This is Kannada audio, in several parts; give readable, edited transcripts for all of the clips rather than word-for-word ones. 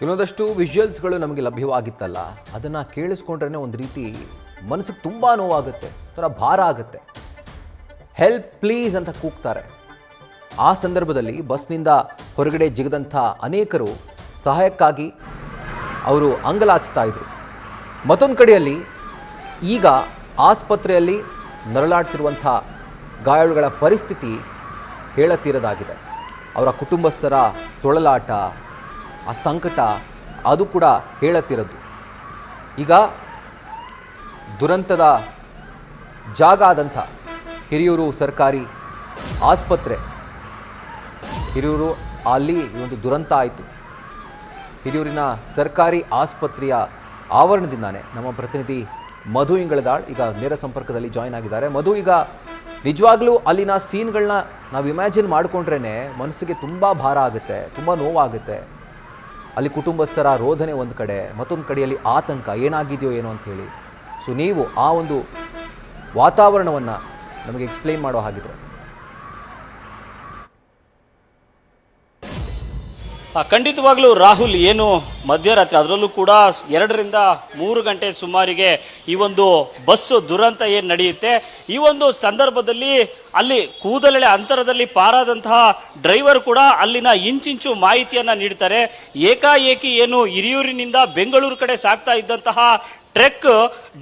ಕೆಲವೊಂದಷ್ಟು ವಿಜುವಲ್ಸ್ಗಳು ನಮಗೆ ಲಭ್ಯವಾಗಿತ್ತಲ್ಲ, ಅದನ್ನು ಕೇಳಿಸ್ಕೊಂಡ್ರೆ ಒಂದು ರೀತಿ ಮನಸ್ಸಿಗೆ ತುಂಬ ನೋವಾಗುತ್ತೆ, ಒಂಥರ ಭಾರ ಆಗುತ್ತೆ. ಹೆಲ್ಪ್ ಪ್ಲೀಸ್ ಅಂತ ಕೂಗ್ತಾರೆ. ಆ ಸಂದರ್ಭದಲ್ಲಿ ಬಸ್ನಿಂದ ಹೊರಗಡೆ ಜಿಗದಂಥ ಅನೇಕರು ಸಹಾಯಕ್ಕಾಗಿ ಅವರು ಅಂಗಲಾಚ್ತಾ ಇದ್ರು. ಮತ್ತೊಂದು ಕಡೆಯಲ್ಲಿ ಈಗ ಆಸ್ಪತ್ರೆಯಲ್ಲಿ ನರಳಾಡ್ತಿರುವಂಥ ಗಾಯಾಳುಗಳ ಪರಿಸ್ಥಿತಿ ಹೇಳತೀರದಾಗಿದೆ. ಅವರ ಕುಟುಂಬಸ್ಥರ ತೊಳಲಾಟ, ಆ ಸಂಕಟ ಅದು ಕೂಡ ಹೇಳತಿರದು. ಈಗ ದುರಂತದ ಜಾಗ ಆದಂಥ ಹಿರಿಯೂರು ಸರ್ಕಾರಿ ಆಸ್ಪತ್ರೆ, ಹಿರಿಯೂರು ಅಲ್ಲಿ ಒಂದು ದುರಂತ ಆಯಿತು. ಹಿರಿಯೂರಿನ ಸರ್ಕಾರಿ ಆಸ್ಪತ್ರೆಯ ಆವರಣದಿಂದಾನೆ ನಮ್ಮ ಪ್ರತಿನಿಧಿ ಮಧು ಇಂಗಳದಾಳ್ ಈಗ ನೇರ ಸಂಪರ್ಕದಲ್ಲಿ ಜಾಯ್ನ್ ಆಗಿದ್ದಾರೆ. ಮಧು, ಈಗ ನಿಜವಾಗ್ಲೂ ಅಲ್ಲಿನ ಸೀನ್ಗಳನ್ನ ನಾವು ಇಮ್ಯಾಜಿನ್ ಮಾಡಿಕೊಂಡ್ರೇ ಮನಸ್ಸಿಗೆ ತುಂಬ ಭಾರ ಆಗುತ್ತೆ, ತುಂಬ ನೋವಾಗುತ್ತೆ. ಅಲ್ಲಿ ಕುಟುಂಬಸ್ಥರ ರೋಧನೆ ಒಂದು ಕಡೆ, ಮತ್ತೊಂದು ಕಡೆಯಲ್ಲಿ ಆತಂಕ, ಏನಾಗಿದೆಯೋ ಏನೋ ಅಂತ ಹೇಳಿ. ಸೊ ನೀವು ಆ ಒಂದು ವಾತಾವರಣವನ್ನು ನಮಗೆ ಎಕ್ಸ್ಪ್ಲೈನ್ ಮಾಡೋ ಹಾಗಿದ್ರೆ. ಖಂಡಿತವಾಗ್ಲೂ ರಾಹುಲ್, ಏನು ಮಧ್ಯರಾತ್ರಿ ಅದರಲ್ಲೂ ಕೂಡ 2 ರಿಂದ 3 ಗಂಟೆ ಸುಮಾರಿಗೆ ಈ ಒಂದು ಬಸ್ ದುರಂತ ಏನು ನಡೆಯುತ್ತೆ, ಈ ಒಂದು ಸಂದರ್ಭದಲ್ಲಿ ಅಲ್ಲಿ ಕೂದಲೆಳೆ ಅಂತರದಲ್ಲಿ ಪಾರಾದಂತಹ ಡ್ರೈವರ್ ಕೂಡ ಅಲ್ಲಿನ ಇಂಚಿಂಚು ಮಾಹಿತಿಯನ್ನ ನೀಡ್ತಾರೆ. ಏಕಾಏಕಿ ಏನು ಹಿರಿಯೂರಿನಿಂದ ಬೆಂಗಳೂರು ಕಡೆ ಸಾಗ್ತಾ ಇದ್ದಂತಹ ಟ್ರಕ್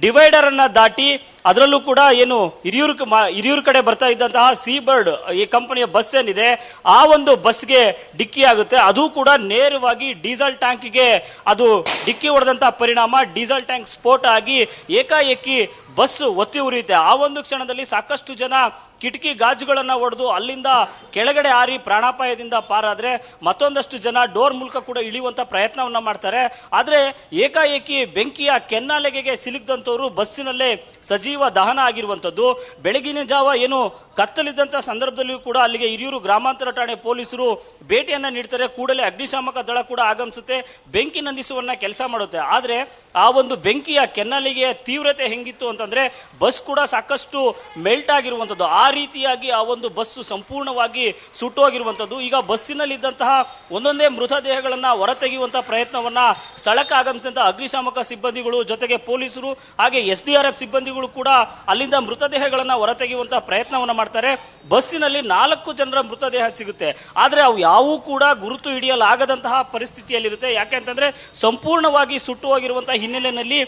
ಡಿವೈಡರ್ ಅನ್ನ ದಾಟಿ ಅದರಲ್ಲೂ ಕೂಡ ಏನು ಹಿರಿಯೂರು ಕಡೆ ಬರ್ತಾ ಇದ್ದಂತಹ ಸೀಬರ್ಡ್ ಈ ಕಂಪನಿಯ ಬಸ್ ಏನಿದೆ ಆ ಒಂದು ಬಸ್ಗೆ ಡಿಕ್ಕಿ ಆಗುತ್ತೆ. ಅದು ಕೂಡ ನೇರವಾಗಿ ಡೀಸೆಲ್ ಟ್ಯಾಂಕ್ಗೆ ಅದು ಡಿಕ್ಕಿ ಹೊಡೆದಂತಹ ಪರಿಣಾಮ ಡೀಸೆಲ್ ಟ್ಯಾಂಕ್ ಸ್ಫೋಟ ಆಗಿ ಏಕಾಏಕಿ ಬಸ್ ಒತ್ತಿ ಉರಿಯುತ್ತೆ. ಆ ಒಂದು ಕ್ಷಣದಲ್ಲಿ ಸಾಕಷ್ಟು ಜನ ಕಿಟಕಿ ಗಾಜುಗಳನ್ನು ಒಡೆದು ಅಲ್ಲಿಂದ ಕೆಳಗಡೆ ಹಾರಿ ಪ್ರಾಣಾಪಾಯದಿಂದ ಪಾರಾದ್ರೆ, ಮತ್ತೊಂದಷ್ಟು ಜನ ಡೋರ್ ಮೂಲಕ ಕೂಡ ಇಳಿಯುವಂತ ಪ್ರಯತ್ನವನ್ನ ಮಾಡ್ತಾರೆ. ಆದ್ರೆ ಏಕಾಏಕಿ ಬೆಂಕಿಯ ಕೆನ್ನಾಲೆಗೆ ಸಿಲುಕಿದಂತವರು ಬಸ್ಸಿನಲ್ಲೇ ಸಜೀವ ದಹನ ಆಗಿರುವಂತದ್ದು. ಬೆಳಗಿನ ಜಾವ ಏನು ಕತ್ತಲಿದ್ದಂತ ಸಂದರ್ಭದಲ್ಲಿಯೂ ಕೂಡ ಅಲ್ಲಿಗೆ ಹಿರಿಯೂರು ಗ್ರಾಮಾಂತರ ಠಾಣೆ ಪೊಲೀಸರು ಭೇಟಿಯನ್ನ ನೀಡ್ತಾರೆ. ಕೂಡಲೇ ಅಗ್ನಿಶಾಮಕ ದಳ ಕೂಡ ಆಗಮಿಸುತ್ತೆ, ಬೆಂಕಿ ನಂದಿಸುವನ್ನ ಕೆಲಸ ಮಾಡುತ್ತೆ. ಆದ್ರೆ ಆ ಒಂದು ಬೆಂಕಿಯ ಕೆನ್ನಾಲಿಗೆಯ ತೀವ್ರತೆ ಹೆಂಗಿತ್ತು ಅಂತಂದ್ರೆ ಬಸ್ ಕೂಡ ಸಾಕಷ್ಟು ಮೆಲ್ಟ್ ಆಗಿರುವಂತದ್ದು. ಆ ರೀತಿಯಾಗಿ ಆ ಒಂದು ಬಸ್ ಸಂಪೂರ್ಣವಾಗಿ ಸುಟ್ಟೋಗಿರುವಂತದ್ದು. ಈಗ ಬಸ್ಸಿನಲ್ಲಿದ್ದಂತಹ ಒಂದೊಂದೇ ಮೃತದೇಹಗಳನ್ನ ಹೊರತೆಗೆಯುವಂತಹ ಪ್ರಯತ್ನವನ್ನ ಸ್ಥಳಕ್ಕೆ ಆಗಮಿಸಿದಂತಹ ಅಗ್ನಿಶಾಮಕ ಸಿಬ್ಬಂದಿಗಳು ಜೊತೆಗೆ ಪೊಲೀಸರು ಹಾಗೆ SDRF ಸಿಬ್ಬಂದಿಗಳು ಕೂಡ ಅಲ್ಲಿಂದ ಮೃತದೇಹಗಳನ್ನ ಹೊರತೆಗೆಯುವಂತಹ ಪ್ರಯತ್ನವನ್ನ ಮಾಡ್ತಾರೆ. ಬಸ್ಸಿನಲ್ಲಿ 4 ಜನರ ಮೃತದೇಹ ಸಿಗುತ್ತೆ, ಆದ್ರೆ ಅವು ಯಾವೂ ಕೂಡ ಗುರುತು ಹಿಡಿಯಲಾಗದಂತಹ ಪರಿಸ್ಥಿತಿಯಲ್ಲಿರುತ್ತೆ. ಯಾಕೆಂತಂದ್ರೆ ಸಂಪೂರ್ಣವಾಗಿ ಸುಟ್ಟು ಹೋಗಿರುವಂತಹ ಹಿನ್ನೆಲೆಯಲ್ಲಿ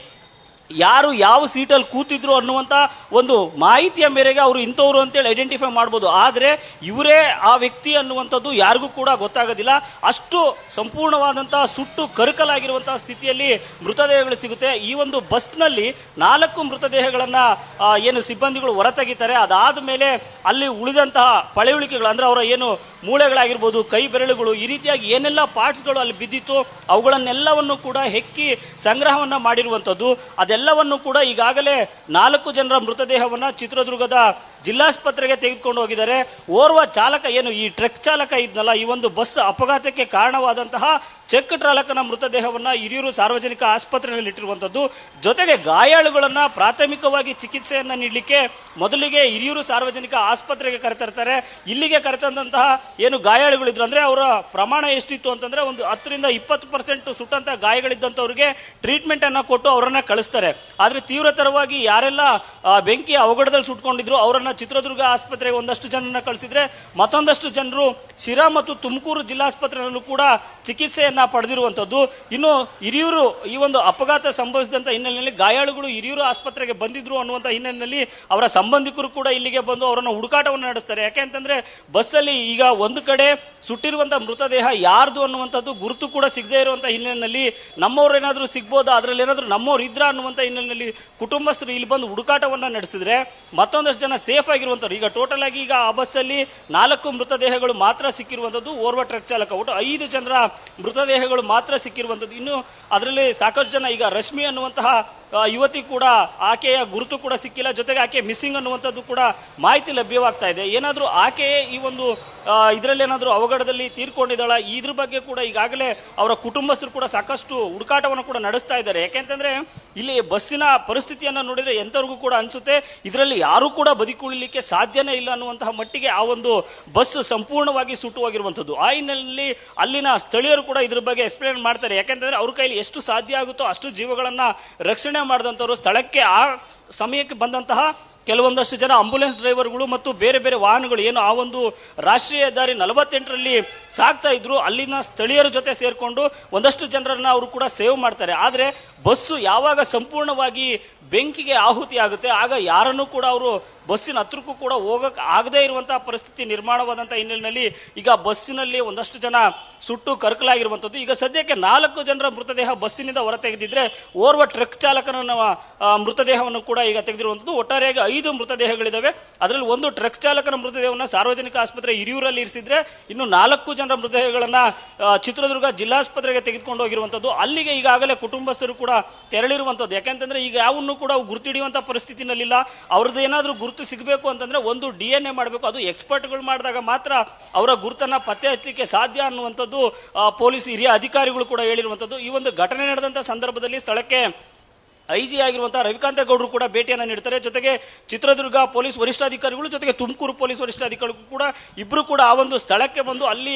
ಯಾರು ಯಾವ ಸೀಟಲ್ಲಿ ಕೂತಿದ್ರು ಅನ್ನುವಂಥ ಒಂದು ಮಾಹಿತಿಯ ಮೇರೆಗೆ ಅವರು ಇಂಥವ್ರು ಅಂತೇಳಿ ಐಡೆಂಟಿಫೈ ಮಾಡ್ಬೋದು. ಆದರೆ ಇವರೇ ಆ ವ್ಯಕ್ತಿ ಅನ್ನುವಂಥದ್ದು ಯಾರಿಗೂ ಕೂಡ ಗೊತ್ತಾಗೋದಿಲ್ಲ. ಅಷ್ಟು ಸಂಪೂರ್ಣವಾದಂತಹ ಸುಟ್ಟು ಕರಕಲಾಗಿರುವಂತಹ ಸ್ಥಿತಿಯಲ್ಲಿ ಮೃತದೇಹಗಳು ಸಿಗುತ್ತೆ. ಈ ಒಂದು ಬಸ್ನಲ್ಲಿ 4 ಮೃತದೇಹಗಳನ್ನು ಏನು ಸಿಬ್ಬಂದಿಗಳು ಹೊರತೆಗಿತಾರೆ. ಅದಾದ ಮೇಲೆ ಅಲ್ಲಿ ಉಳಿದಂತಹ ಪಳೆಯುಳಿಕೆಗಳು ಅಂದ್ರೆ ಅವರ ಏನು ಮೂಳೆಗಳಾಗಿರ್ಬೋದು, ಕೈ ಬೆರಳುಗಳು, ಈ ರೀತಿಯಾಗಿ ಏನೆಲ್ಲ ಪಾರ್ಟ್ಸ್ಗಳು ಅಲ್ಲಿ ಬಿದ್ದಿತ್ತು ಅವುಗಳನ್ನೆಲ್ಲವನ್ನು ಕೂಡ ಹೆಕ್ಕಿ ಸಂಗ್ರಹವನ್ನ ಮಾಡಿರುವಂಥದ್ದು. ಅದೆಲ್ಲವನ್ನು ಕೂಡ ಈಗಾಗಲೇ 4 ಜನರ ಮೃತದೇಹವನ್ನ ಚಿತ್ರದುರ್ಗದ ಜಿಲ್ಲಾಸ್ಪತ್ರೆಗೆ ತೆಗೆದುಕೊಂಡು ಹೋಗಿದ್ದಾರೆ. ಓರ್ವ ಚಾಲಕ ಏನು ಈ ಟ್ರಕ್ ಚಾಲಕ ಇದ್ನಲ್ಲ, ಈ ಒಂದು ಬಸ್ ಅಪಘಾತಕ್ಕೆ ಕಾರಣವಾದಂತಹ ಚೆಕ್ ಚಾಲಕನ ಮೃತದೇಹವನ್ನ ಹಿರಿಯೂರು ಸಾರ್ವಜನಿಕ ಆಸ್ಪತ್ರೆಯಲ್ಲಿ ಇಟ್ಟಿರುವಂತದ್ದು. ಜೊತೆಗೆ ಗಾಯಾಳುಗಳನ್ನ ಪ್ರಾಥಮಿಕವಾಗಿ ಚಿಕಿತ್ಸೆಯನ್ನ ನೀಡಲಿಕ್ಕೆ ಮೊದಲಿಗೆ ಹಿರಿಯೂರು ಸಾರ್ವಜನಿಕ ಆಸ್ಪತ್ರೆಗೆ ಕರೆತರ್ತಾರೆ. ಇಲ್ಲಿಗೆ ಕರೆತಂದಂತಹ ಏನು ಗಾಯಾಳುಗಳಿದ್ರು ಅಂದ್ರೆ ಅವರ ಪ್ರಮಾಣ ಎಷ್ಟಿತ್ತು ಅಂತಂದ್ರೆ ಒಂದು 10 ರಿಂದ 20% ಸುಟ್ಟಂತ ಗಾಯಗಳಿದ್ದಂಥವ್ರಿಗೆ ಟ್ರೀಟ್ಮೆಂಟ್ ಅನ್ನ ಕೊಟ್ಟು ಅವರನ್ನ ಕಳಿಸ್ತಾರೆ. ಆದ್ರೆ ತೀವ್ರತರವಾಗಿ ಯಾರೆಲ್ಲ ಬೆಂಕಿ ಅವಘಡದಲ್ಲಿ ಸುಟ್ಕೊಂಡಿದ್ರು ಅವರನ್ನ ಚಿತ್ರದುರ್ಗ ಆಸ್ಪತ್ರೆಗೆ ಒಂದಷ್ಟು ಜನರನ್ನ ಕಳಿಸಿದ್ರೆ, ಮತ್ತೊಂದಷ್ಟು ಜನರು ಶಿರಾ ಮತ್ತು ತುಮಕೂರು ಜಿಲ್ಲಾಸ್ಪತ್ರೆಯಲ್ಲೂ ಕೂಡ ಚಿಕಿತ್ಸೆಯನ್ನ ಪಡೆದಿರುವಂತದ್ದು. ಇನ್ನು ಹಿರಿಯೂರು ಈ ಒಂದು ಅಪಘಾತ ಸಂಭವಿಸಿದಂತ ಹಿನ್ನೆಲೆಯಲ್ಲಿ ಗಾಯಾಳುಗಳು ಹಿರಿಯೂರು ಆಸ್ಪತ್ರೆಗೆ ಬಂದಿದ್ರು ಅನ್ನುವಂತ ಹಿನ್ನೆಲೆಯಲ್ಲಿ ಅವರ ಸಂಬಂಧಿಕರು ಕೂಡ ಇಲ್ಲಿಗೆ ಬಂದು ಅವರನ್ನು ಹುಡುಕಾಟವನ್ನು ನಡೆಸ್ತಾರೆ. ಯಾಕೆಂತಂದ್ರೆ ಬಸ್ಸಲ್ಲಿ ಈಗ ಒಂದು ಕಡೆ ಸುಟ್ಟಿರುವಂತಹ ಮೃತದೇಹ ಯಾರ್ದು ಅನ್ನುವಂಥದ್ದು ಗುರುತು ಕೂಡ ಸಿಗದೆ ಇರುವಂತ ಹಿನ್ನೆಲೆಯಲ್ಲಿ ನಮ್ಮವ್ರು ಏನಾದ್ರು ಸಿಗ್ಬೋದಾ, ಅದರಲ್ಲಿ ಏನಾದ್ರು ನಮ್ಮವ್ರು ಇದ್ರ ಅನ್ನುವಂತ ಹಿನ್ನೆಲೆಯಲ್ಲಿ ಕುಟುಂಬಸ್ಥರು ಇಲ್ಲಿ ಬಂದು ಹುಡುಕಾಟವನ್ನ ನಡೆಸಿದ್ರೆ ಮತ್ತೊಂದಷ್ಟು ಜನ ಸೇಫ್ ಆಗಿರುವಂತದ್ದು. ಈಗ ಟೋಟಲ್ ಆಗಿ ಈಗ ಆ ಬಸ್ಸಲ್ಲಿ 4 ಮೃತದೇಹಗಳು ಮಾತ್ರ ಸಿಕ್ಕಿರುವಂತದ್ದು. ಓರ್ವ ಟ್ರಕ್ ಚಾಲಕ, ಒಟ್ಟು 5 ಜನರ ಮೃತದೇಹಗಳು ಮಾತ್ರ ಸಿಕ್ಕಿರುವಂತದ್ದು. ಇನ್ನು ಅದರಲ್ಲಿ ಸಾಕಷ್ಟು ಜನ ಈಗ ರಶ್ಮಿ ಅನ್ನುವಂತಹ ಯುವತಿ ಕೂಡ ಆಕೆಯ ಗುರುತು ಕೂಡ ಸಿಕ್ಕಿಲ್ಲ, ಜೊತೆಗೆ ಆಕೆ ಮಿಸ್ಸಿಂಗ್ ಅನ್ನುವಂಥದ್ದು ಕೂಡ ಮಾಹಿತಿ ಲಭ್ಯವಾಗ್ತಾ ಇದೆ. ಏನಾದರೂ ಆಕೆಯೇ ಈ ಒಂದು ಇದರಲ್ಲಿ ಏನಾದರೂ ಅವಘಡದಲ್ಲಿ ತೀರ್ಕೊಂಡಿದ್ದಾಳ, ಇದ್ರ ಬಗ್ಗೆ ಕೂಡ ಈಗಾಗಲೇ ಅವರ ಕುಟುಂಬಸ್ಥರು ಕೂಡ ಸಾಕಷ್ಟು ಹುಡುಕಾಟವನ್ನು ಕೂಡ ನಡೆಸ್ತಾ ಇದ್ದಾರೆ. ಯಾಕೆಂತಂದ್ರೆ ಇಲ್ಲಿ ಬಸ್ಸಿನ ಪರಿಸ್ಥಿತಿಯನ್ನು ನೋಡಿದ್ರೆ ಎಂಥವ್ರಿಗೂ ಕೂಡ ಅನಿಸುತ್ತೆ ಇದರಲ್ಲಿ ಯಾರೂ ಕೂಡ ಬದುಕುಳಿಲಿಕ್ಕೆ ಸಾಧ್ಯನೇ ಇಲ್ಲ ಅನ್ನುವಂತಹ ಮಟ್ಟಿಗೆ ಆ ಒಂದು ಬಸ್ ಸಂಪೂರ್ಣವಾಗಿ ಸುಟ್ಟು ಹೋಗಿರುವಂಥದ್ದು. ಆ ಹಿನ್ನೆಲೆಯಲ್ಲಿ ಅಲ್ಲಿನ ಸ್ಥಳೀಯರು ಕೂಡ ಇದ್ರ ಬಗ್ಗೆ ಎಕ್ಸ್ಪ್ಲೇನ್ ಮಾಡ್ತಾರೆ. ಯಾಕೆಂತಂದ್ರೆ ಅವ್ರ ಕೈಲಿ ಎಷ್ಟು ಸಾಧ್ಯ ಆಗುತ್ತೋ ಅಷ್ಟು ಜೀವಗಳನ್ನ ರಕ್ಷಣೆ ಮಾಡಿದಂಥವ್ರು ಸ್ಥಳಕ್ಕೆ ಆ ಸಮಯಕ್ಕೆ ಬಂದಂತಹ ಕೆಲವೊಂದಷ್ಟು ಜನ ಆಂಬುಲೆನ್ಸ್ ಡ್ರೈವರ್ಗಳು ಮತ್ತು ಬೇರೆ ಬೇರೆ ವಾಹನಗಳು ಏನು ಆ ಒಂದು ರಾಷ್ಟ್ರೀಯ ಹೆದ್ದಾರಿ 48ರಲ್ಲಿ ಸಾಗ್ತಾ ಇದ್ರು, ಅಲ್ಲಿನ ಸ್ಥಳೀಯರ ಜೊತೆ ಸೇರಿಕೊಂಡು ಒಂದಷ್ಟು ಜನರನ್ನ ಅವರು ಕೂಡ ಸೇವ್ ಮಾಡ್ತಾರೆ. ಆದರೆ ಬಸ್ಸು ಯಾವಾಗ ಸಂಪೂರ್ಣವಾಗಿ ಬೆಂಕಿಗೆ ಆಹುತಿ ಆಗುತ್ತೆ ಆಗ ಯಾರನ್ನೂ ಕೂಡ ಅವರು ಬಸ್ಸಿನ ಹತ್ರಕ್ಕೂ ಕೂಡ ಹೋಗಕ್ಕೆ ಆಗದೇ ಇರುವಂತಹ ಪರಿಸ್ಥಿತಿ ನಿರ್ಮಾಣವಾದಂಥ ಹಿನ್ನೆಲೆಯಲ್ಲಿ ಈಗ ಬಸ್ಸಿನಲ್ಲಿ ಒಂದಷ್ಟು ಜನ ಸುಟ್ಟು ಕರಕಲಾಗಿರುವಂಥದ್ದು. ಈಗ ಸದ್ಯಕ್ಕೆ 4 ಜನರ ಮೃತದೇಹ ಬಸ್ಸಿನಿಂದ ಹೊರ ತೆಗೆದಿದ್ರೆ ಓರ್ವ ಟ್ರಕ್ ಚಾಲಕನ ಮೃತದೇಹವನ್ನು ಕೂಡ ಈಗ ತೆಗೆದಿರುವಂಥದ್ದು. ಒಟ್ಟಾರೆಯಾಗಿ 5 ಮೃತದೇಹಗಳಿದ್ದಾವೆ. ಅದರಲ್ಲಿ ಒಂದು ಟ್ರಕ್ ಚಾಲಕನ ಮೃತದೇಹವನ್ನು ಸಾರ್ವಜನಿಕ ಆಸ್ಪತ್ರೆ ಹಿರಿಯೂರಲ್ಲಿ ಇರಿಸಿದ್ರೆ ಇನ್ನು 4 ಜನರ ಮೃತದೇಹಗಳನ್ನ ಚಿತ್ರದುರ್ಗ ಜಿಲ್ಲಾಸ್ಪತ್ರೆಗೆ ತೆಗೆದುಕೊಂಡು ಹೋಗಿರುವಂಥದ್ದು. ಅಲ್ಲಿಗೆ ಈಗಾಗಲೇ ಕುಟುಂಬಸ್ಥರು ಕೂಡ ತೆರಳಿರುವಂಥದ್ದು. ಯಾಕೆಂತಂದ್ರೆ ಈಗ ಯಾವನ್ನೂ ಕೂಡ ಗುರುತಿಡಿಯುವಂಥ ಪರಿಸ್ಥಿತಿನಲ್ಲಿಲ್ಲ. ಅವ್ರದ್ದು ಏನಾದರೂ ಗುರುತು ಸಿಗಬೇಕು ಅಂತಂದ್ರೆ ಒಂದು DNA ಮಾಡಬೇಕು, ಅದು ಎಕ್ಸ್ಪರ್ಟ್ಗಳು ಮಾಡಿದಾಗ ಮಾತ್ರ ಅವರ ಗುರುತನ್ನ ಪತ್ತೆ ಹಚ್ಚಲಿಕ್ಕೆ ಸಾಧ್ಯ ಅನ್ನುವಂಥದ್ದು ಪೊಲೀಸ್ ಹಿರಿಯ ಅಧಿಕಾರಿಗಳು ಕೂಡ ಹೇಳಿರುವಂಥದ್ದು. ಈ ಒಂದು ಘಟನೆ ನಡೆದಂಥ ಸಂದರ್ಭದಲ್ಲಿ ಸ್ಥಳಕ್ಕೆ IG ಆಗಿರುವಂತಹ ರವಿಕಾಂತೇಗೌಡರು ಕೂಡ ಭೇಟಿಯನ್ನು ನೀಡ್ತಾರೆ. ಜೊತೆಗೆ ಚಿತ್ರದುರ್ಗ ಪೊಲೀಸ್ ವರಿಷ್ಠಾಧಿಕಾರಿಗಳು ಜೊತೆಗೆ ತುಮಕೂರು ಪೊಲೀಸ್ ವರಿಷ್ಠಾಧಿಕಾರಿಗಳು ಕೂಡ ಇಬ್ಬರು ಕೂಡ ಆ ಒಂದು ಸ್ಥಳಕ್ಕೆ ಬಂದು ಅಲ್ಲಿ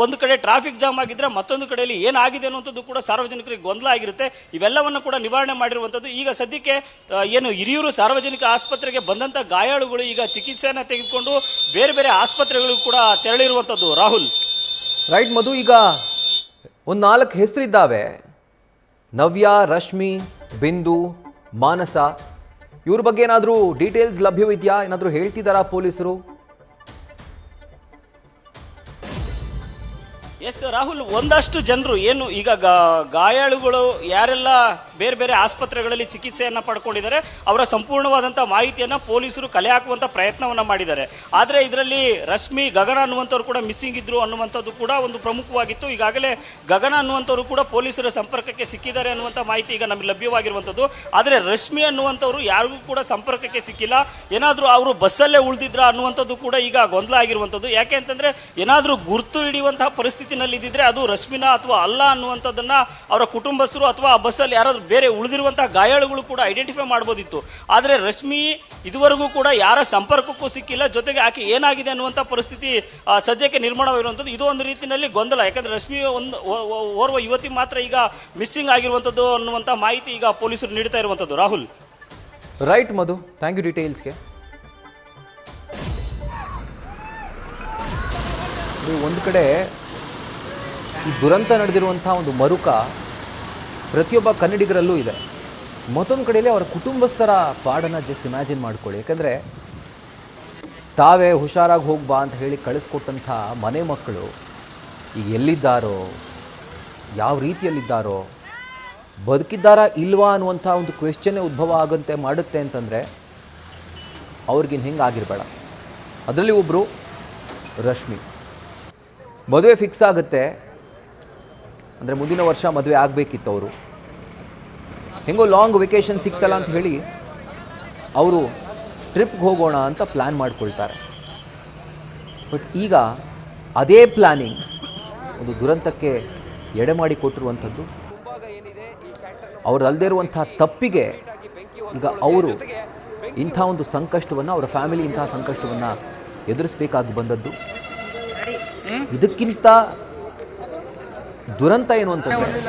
ಒಂದು ಕಡೆ ಟ್ರಾಫಿಕ್ ಜಾಮ್ ಆಗಿದ್ರೆ ಮತ್ತೊಂದು ಕಡೆಯಲ್ಲಿ ಏನಾಗಿದೆ ಅನ್ನುವಂಥದ್ದು ಕೂಡ ಸಾರ್ವಜನಿಕರಿಗೆ ಗೊಂದಲ ಆಗಿರುತ್ತೆ. ಇವೆಲ್ಲವನ್ನು ಕೂಡ ನಿವಾರಣೆ ಮಾಡಿರುವಂಥದ್ದು. ಈಗ ಸದ್ಯಕ್ಕೆ ಏನು ಹಿರಿಯೂರು ಸಾರ್ವಜನಿಕ ಆಸ್ಪತ್ರೆಗೆ ಬಂದಂಥ ಗಾಯಾಳುಗಳು ಈಗ ಚಿಕಿತ್ಸೆಯನ್ನು ತೆಗೆದುಕೊಂಡು ಬೇರೆ ಬೇರೆ ಆಸ್ಪತ್ರೆಗಳಿಗೂ ಕೂಡ ತೆರಳಿರುವಂಥದ್ದು. ರಾಹುಲ್. ರೈಟ್ ಮಧು, ಈಗ ಒಂದು 4 ಹೆಸರಿದ್ದಾವೆ. ನವ್ಯ, ರಶ್ಮಿ, ಬಿಂದು, ಮಾನಸ. ಇವ್ರ ಬಗ್ಗೆ ಏನಾದರೂ ಡೀಟೇಲ್ಸ್ ಲಭ್ಯವಿದೆಯಾ? ಏನಾದರೂ ಹೇಳ್ತಿದ್ದಾರಾ ಪೊಲೀಸರು? ಎಸ್ ರಾಹುಲ್, ಒಂದಷ್ಟು ಜನರು ಏನು ಈಗ ಗಾಯಾಳುಗಳು ಯಾರೆಲ್ಲ ಬೇರೆ ಬೇರೆ ಆಸ್ಪತ್ರೆಗಳಲ್ಲಿ ಚಿಕಿತ್ಸೆಯನ್ನು ಪಡ್ಕೊಂಡಿದ್ದಾರೆ ಅವರ ಸಂಪೂರ್ಣವಾದಂಥ ಮಾಹಿತಿಯನ್ನು ಪೊಲೀಸರು ಕಲೆ ಹಾಕುವಂಥ ಪ್ರಯತ್ನವನ್ನು ಮಾಡಿದ್ದಾರೆ. ಆದರೆ ಇದರಲ್ಲಿ ರಶ್ಮಿ, ಗಗನ ಅನ್ನುವಂಥವ್ರು ಕೂಡ ಮಿಸ್ಸಿಂಗ್ ಇದ್ರು ಅನ್ನುವಂಥದ್ದು ಕೂಡ ಒಂದು ಪ್ರಮುಖವಾಗಿತ್ತು. ಈಗಾಗಲೇ ಗಗನ ಅನ್ನುವಂಥವ್ರು ಕೂಡ ಪೊಲೀಸರ ಸಂಪರ್ಕಕ್ಕೆ ಸಿಕ್ಕಿದ್ದಾರೆ ಅನ್ನುವಂಥ ಮಾಹಿತಿ ಈಗ ನಮಗೆ ಲಭ್ಯವಾಗಿರುವಂಥದ್ದು. ಆದರೆ ರಶ್ಮಿ ಅನ್ನುವಂಥವ್ರು ಯಾರಿಗೂ ಕೂಡ ಸಂಪರ್ಕಕ್ಕೆ ಸಿಕ್ಕಿಲ್ಲ. ಏನಾದರೂ ಅವರು ಬಸ್ಸಲ್ಲೇ ಉಳಿದಿದ್ರ ಅನ್ನುವಂಥದ್ದು ಕೂಡ ಈಗ ಗೊಂದಲ ಆಗಿರುವಂಥದ್ದು. ಯಾಕೆ ಅಂತಂದರೆ ಏನಾದರೂ ಗುರ್ತು ಹಿಡಿಯುವಂತಹ ಪರಿಸ್ಥಿತಿನಲ್ಲಿ ಇದ್ದಿದ್ರೆ ಅದು ರಶ್ಮಿನಾ ಅಥವಾ ಅಲ್ಲ ಅನ್ನುವಂಥದ್ದನ್ನ ಅವರ ಕುಟುಂಬಸ್ಥರು ಅಥವಾ ಆ ಬಸ್ಸಲ್ಲಿ ಯಾರಾದರೂ ಬೇರೆ ಉಳಿದಿರುವಂತಹ ಗಾಯಾಳುಗಳು ಕೂಡ ಐಡೆಂಟಿಫೈ ಮಾಡ್ಬೋದಿತ್ತು. ಆದರೆ ರಶ್ಮಿ ಇದುವರೆಗೂ ಕೂಡ ಯಾರ ಸಂಪರ್ಕಕ್ಕೂ ಸಿಕ್ಕಿಲ್ಲ. ಜೊತೆಗೆ ಆಕೆ ಏನಾಗಿದೆ ಅನ್ನುವಂಥ ಪರಿಸ್ಥಿತಿ ಸದ್ಯಕ್ಕೆ ನಿರ್ಮಾಣವಾಗಿರುವಂಥದ್ದು. ಇದು ಒಂದು ರೀತಿಯಲ್ಲಿ ಗೊಂದಲ. ಯಾಕಂದ್ರೆ ರಶ್ಮಿ ಓರ್ವ ಯುವತಿ ಮಾತ್ರ ಈಗ ಮಿಸ್ಸಿಂಗ್ ಆಗಿರುವಂಥದ್ದು ಅನ್ನುವಂಥ ಮಾಹಿತಿ ಈಗ ಪೊಲೀಸರು ನೀಡ್ತಾ ಇರುವಂಥದ್ದು. Rahul. Right Madhu, thank you ಡೀಟೇಲ್ಸ್ಗೆ. ಒಂದು ಕಡೆ ಈ ದುರಂತ ನಡೆದಿರುವಂಥ ಒಂದು ಮರುಕ ಪ್ರತಿಯೊಬ್ಬ ಕನ್ನಡಿಗರಲ್ಲೂ ಇದೆ. ಮತ್ತೊಂದು ಕಡೆಯಲ್ಲಿ ಅವರ ಕುಟುಂಬಸ್ಥರ ಪಾಡನ್ನು ಜಸ್ಟ್ ಇಮ್ಯಾಜಿನ್ ಮಾಡ್ಕೊಳ್ಳಿ. ಯಾಕಂದರೆ ತಾವೇ ಹುಷಾರಾಗಿ ಹೋಗ್ಬಾ ಅಂತ ಹೇಳಿ ಕಳಿಸ್ಕೊಟ್ಟಂಥ ಮನೆ ಮಕ್ಕಳು ಈಗ ಎಲ್ಲಿದ್ದಾರೋ, ಯಾವ ರೀತಿಯಲ್ಲಿದ್ದಾರೋ, ಬದುಕಿದ್ದಾರಾ ಇಲ್ವಾ ಅನ್ನುವಂಥ ಒಂದು ಕ್ವೆಶ್ಚನ್ನೇ ಉದ್ಭವ ಆಗಂತೆ ಮಾಡುತ್ತೆ ಅಂತಂದರೆ ಅವ್ರಿಗಿನ್ನು ಹೆಂಗೆ ಆಗಿರಬೇಡ. ಅದರಲ್ಲಿ ಒಬ್ಬರು ರಶ್ಮಿ. ಮದುವೆ ಫಿಕ್ಸ್ ಆಗುತ್ತೆ ಅಂದರೆ ಮುಂದಿನ ವರ್ಷ ಮದುವೆ ಆಗಬೇಕಿತ್ತು. ಅವರು ಹೆಂಗೋ ಲಾಂಗ್ ವೆಕೇಷನ್ ಸಿಗ್ತಲ್ಲ ಅಂತ ಹೇಳಿ ಅವರು ಟ್ರಿಪ್ಗೆ ಹೋಗೋಣ ಅಂತ ಪ್ಲ್ಯಾನ್ ಮಾಡ್ಕೊಳ್ತಾರೆ. ಬಟ್ ಈಗ ಅದೇ ಪ್ಲ್ಯಾನಿಂಗ್ ಒಂದು ದುರಂತಕ್ಕೆ ಎಡೆ ಮಾಡಿ ಕೊಟ್ಟಿರುವಂಥದ್ದು. ಅವ್ರದ್ದಲ್ಲದೆ ಇರುವಂಥ ತಪ್ಪಿಗೆ ಈಗ ಅವರು ಇಂಥ ಒಂದು ಸಂಕಷ್ಟವನ್ನು, ಅವರ ಫ್ಯಾಮಿಲಿ ಇಂಥ ಸಂಕಷ್ಟವನ್ನು ಎದುರಿಸಬೇಕಾಗಿ ಬಂದದ್ದು. ಇದಕ್ಕಿಂತ ದುರಂತ ಏನು ಅಂತಂದರೆ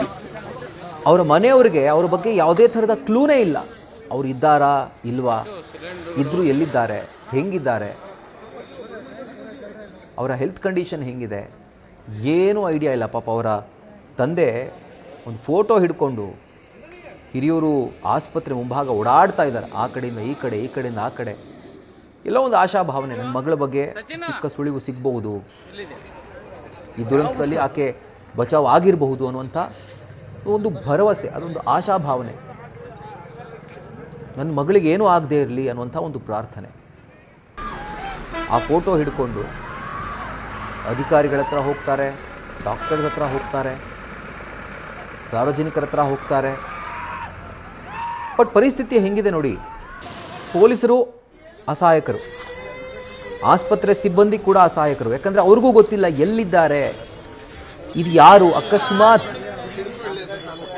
ಅವರ ಮನೆಯವರಿಗೆ ಅವರ ಬಗ್ಗೆ ಯಾವುದೇ ಥರದ ಕ್ಲೂನೇ ಇಲ್ಲ. ಅವರು ಇದ್ದಾರಾ ಇಲ್ವಾ, ಇದ್ದರೂ ಎಲ್ಲಿದ್ದಾರೆ, ಹೆಂಗಿದ್ದಾರೆ, ಅವರ ಹೆಲ್ತ್ ಕಂಡೀಷನ್ ಹೆಂಗಿದೆ, ಏನೂ ಐಡಿಯಾ ಇಲ್ಲ. ಪಾಪ ಅವರ ತಂದೆ ಒಂದು ಫೋಟೋ ಹಿಡ್ಕೊಂಡು ಹಿರಿಯೂರು ಆಸ್ಪತ್ರೆ ಮುಂಭಾಗ ಓಡಾಡ್ತಾ ಇದ್ದಾರೆ. ಆ ಕಡೆಯಿಂದ ಈ ಕಡೆ, ಈ ಕಡೆಯಿಂದ ಆ ಕಡೆ. ಎಲ್ಲೋ ಒಂದು ಆಶಾಭಾವನೆ, ನನ್ನ ಮಗಳ ಬಗ್ಗೆ ಚಿಕ್ಕ ಸುಳಿವು ಸಿಗಬಹುದು, ಈ ದುರಂತದಲ್ಲಿ ಆಕೆ ಬಚಾವ್ ಆಗಿರಬಹುದು ಅನ್ನುವಂಥ ಒಂದು ಭರವಸೆ, ಅದೊಂದು ಆಶಾಭಾವನೆ. ನನ್ನ ಮಗಳಿಗೆ ಏನೂ ಆಗದೇ ಇರಲಿ ಅನ್ನುವಂಥ ಒಂದು ಪ್ರಾರ್ಥನೆ. ಆ ಫೋಟೋ ಹಿಡ್ಕೊಂಡು ಅಧಿಕಾರಿಗಳ ಹತ್ರ ಹೋಗ್ತಾರೆ, ಡಾಕ್ಟರ್ಸ್ ಹತ್ರ ಹೋಗ್ತಾರೆ, ಸಾರ್ವಜನಿಕರ ಹತ್ರ ಹೋಗ್ತಾರೆ. ಬಟ್ ಪರಿಸ್ಥಿತಿ ಹೆಂಗಿದೆ ನೋಡಿ, ಪೊಲೀಸರು ಅಸಹಾಯಕರು, ಆಸ್ಪತ್ರೆ ಸಿಬ್ಬಂದಿ ಕೂಡ ಅಸಹಾಯಕರು. ಯಾಕಂದರೆ ಅವ್ರಿಗೂ ಗೊತ್ತಿಲ್ಲ ಎಲ್ಲಿದ್ದಾರೆ, ಇದು ಯಾರು. ಅಕಸ್ಮಾತ್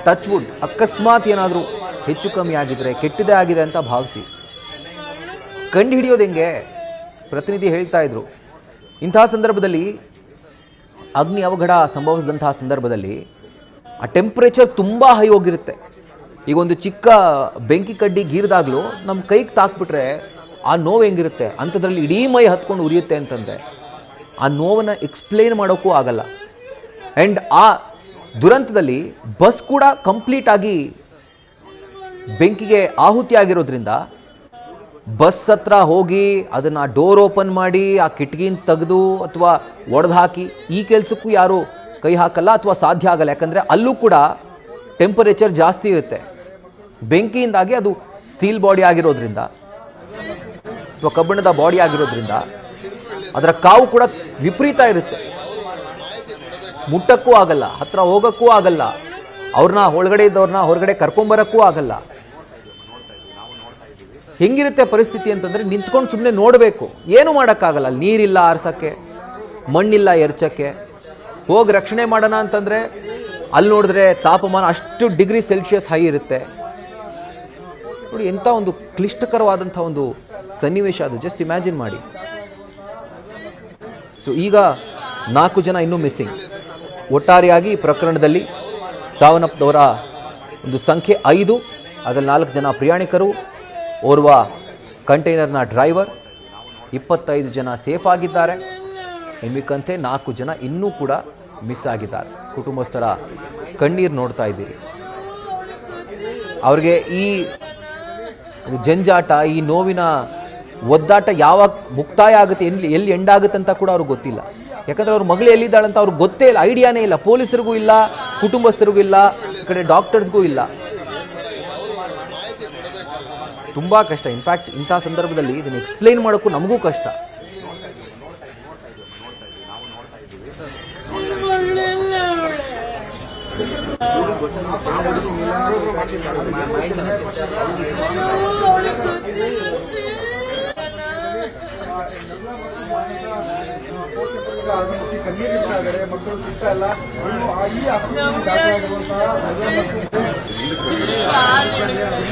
ಟಚ್ವುಡ್ ಅಕಸ್ಮಾತ್ ಏನಾದರೂ ಹೆಚ್ಚು ಕಮ್ಮಿ ಆಗಿದ್ರೆ, ಕೆಟ್ಟದೇ ಆಗಿದೆ ಅಂತ ಭಾವಿಸಿ ಕಂಡು ಹಿಡಿಯೋದು ಹೆಂಗೆ? ಪ್ರತಿನಿಧಿ ಹೇಳ್ತಾ ಇದ್ರು, ಇಂತಹ ಸಂದರ್ಭದಲ್ಲಿ ಅಗ್ನಿ ಅವಘಡ ಸಂಭವಿಸಿದಂತಹ ಸಂದರ್ಭದಲ್ಲಿ ಆ ಟೆಂಪ್ರೇಚರ್ ತುಂಬ ಹೈ ಹೋಗಿರುತ್ತೆ. ಈಗ ಒಂದು ಚಿಕ್ಕ ಬೆಂಕಿ ಕಡ್ಡಿ ಗೀರಿದಾಗಲೂ ನಮ್ಮ ಕೈಗೆ ತಾಕ್ಬಿಟ್ರೆ ಆ ನೋವು ಹೆಂಗಿರುತ್ತೆ, ಅಂಥದ್ರಲ್ಲಿ ಇಡೀ ಮೈ ಹತ್ಕೊಂಡು ಉರಿಯುತ್ತೆ ಅಂತಂದರೆ ಆ ನೋವನ್ನು ಎಕ್ಸ್ಪ್ಲೇನ್ ಮಾಡೋಕ್ಕೂ ಆಗಲ್ಲ. ಆ್ಯಂಡ್ ಆ ದುರಂತದಲ್ಲಿ ಬಸ್ ಕೂಡ ಕಂಪ್ಲೀಟಾಗಿ ಬೆಂಕಿಗೆ ಆಹುತಿ ಆಗಿರೋದ್ರಿಂದ ಬಸ್ ಹತ್ರ ಹೋಗಿ ಅದನ್ನು ಡೋರ್ ಓಪನ್ ಮಾಡಿ ಆ ಕಿಟಕಿನ ತೆಗೆದು ಅಥವಾ ಒಡೆದು ಹಾಕಿ ಈ ಕೆಲಸಕ್ಕೂ ಯಾರೂ ಕೈ ಹಾಕಲ್ಲ ಅಥವಾ ಸಾಧ್ಯ ಆಗಲ್ಲ. ಯಾಕಂದರೆ ಅಲ್ಲೂ ಕೂಡ ಟೆಂಪರೇಚರ್ ಜಾಸ್ತಿ ಇರುತ್ತೆ. ಬೆಂಕಿಯಿಂದಾಗಿ ಅದು ಸ್ಟೀಲ್ ಬಾಡಿ ಆಗಿರೋದ್ರಿಂದ ಅಥವಾ ಕಬ್ಬಿಣದ ಬಾಡಿ ಆಗಿರೋದ್ರಿಂದ ಅದರ ಕಾವು ಕೂಡ ವಿಪರೀತ ಇರುತ್ತೆ. ಮುಟ್ಟಕ್ಕೂ ಆಗಲ್ಲ, ಹತ್ರ ಹೋಗೋಕ್ಕೂ ಆಗಲ್ಲ, ಅವ್ರನ್ನ ಒಳಗಡೆ ಇದ್ದವ್ರನ್ನ ಹೊರಗಡೆ ಕರ್ಕೊಂಬರೋಕ್ಕೂ ಆಗಲ್ಲ. ಹೆಂಗಿರುತ್ತೆ ಪರಿಸ್ಥಿತಿ ಅಂತಂದರೆ ನಿಂತ್ಕೊಂಡು ಸುಮ್ಮನೆ ನೋಡಬೇಕು, ಏನೂ ಮಾಡೋಕ್ಕಾಗಲ್ಲ. ಅಲ್ಲಿ ನೀರಿಲ್ಲ ಆರ್ಸೋಕ್ಕೆ, ಮಣ್ಣಿಲ್ಲ ಎರ್ಚಕ್ಕೆ. ಹೋಗಿ ರಕ್ಷಣೆ ಮಾಡೋಣ ಅಂತಂದರೆ ಅಲ್ಲಿ ನೋಡಿದ್ರೆ ತಾಪಮಾನ ಅಷ್ಟು ಡಿಗ್ರಿ ಸೆಲ್ಸಿಯಸ್ ಹೈ ಇರುತ್ತೆ. ನೋಡಿ ಎಂಥ ಒಂದು ಕ್ಲಿಷ್ಟಕರವಾದಂಥ ಒಂದು ಸನ್ನಿವೇಶ ಅದು, ಜಸ್ಟ್ ಇಮ್ಯಾಜಿನ್ ಮಾಡಿ. ಸೊ ಈಗ 4 ಜನ ಇನ್ನೂ ಮಿಸ್ಸಿಂಗ್. ಒಟ್ಟಾರೆಯಾಗಿ ಈ ಪ್ರಕರಣದಲ್ಲಿ ಸಾವನ್ನಪ್ಪದವರ ಒಂದು ಸಂಖ್ಯೆ 5. ಅದರಲ್ಲಿ 4 ಜನ ಪ್ರಯಾಣಿಕರು, ಓರ್ವ ಕಂಟೈನರ್ನ ಡ್ರೈವರ್, 25 ಜನ ಸೇಫ್ ಆಗಿದ್ದಾರೆ. ಎಂಬಿಕಂತೆ 4 ಜನ ಇನ್ನೂ ಕೂಡ ಮಿಸ್ ಆಗಿದ್ದಾರೆ. ಕುಟುಂಬಸ್ಥರ ಕಣ್ಣೀರು ನೋಡ್ತಾ ಇದ್ದೀರಿ. ಅವ್ರಿಗೆ ಈ ಜಂಜಾಟ, ಈ ನೋವಿನ ಒದ್ದಾಟ ಯಾವಾಗ ಮುಕ್ತಾಯ ಆಗುತ್ತೆ, ಎಲ್ಲಿ ಎಂಡ್ ಆಗುತ್ತೆ ಅಂತ ಕೂಡ ಅವ್ರಿಗೆ ಗೊತ್ತಿಲ್ಲ. ಯಾಕಂದರೆ ಅವ್ರ ಮಗಳು ಎಲ್ಲಿದ್ದಾಳಂತ ಅವ್ರಿಗೆ ಗೊತ್ತೇ ಇಲ್ಲ, ಐಡಿಯಾನೇ ಇಲ್ಲ. ಪೊಲೀಸರಿಗೂ ಇಲ್ಲ, ಕುಟುಂಬಸ್ಥರಿಗೂ ಇಲ್ಲ, ಈ ಕಡೆ ಡಾಕ್ಟರ್ಸ್ಗೂ ಇಲ್ಲ. ತುಂಬ ಕಷ್ಟ. ಇನ್ಫ್ಯಾಕ್ಟ್ ಇಂಥ ಸಂದರ್ಭದಲ್ಲಿ ಇದನ್ನು ಎಕ್ಸ್ಪ್ಲೇನ್ ಮಾಡೋಕ್ಕೂ ನಮಗೂ ಕಷ್ಟ. ಮಕ್ಕಳು ಸಿಗ್ತಾ ಇಲ್ಲ.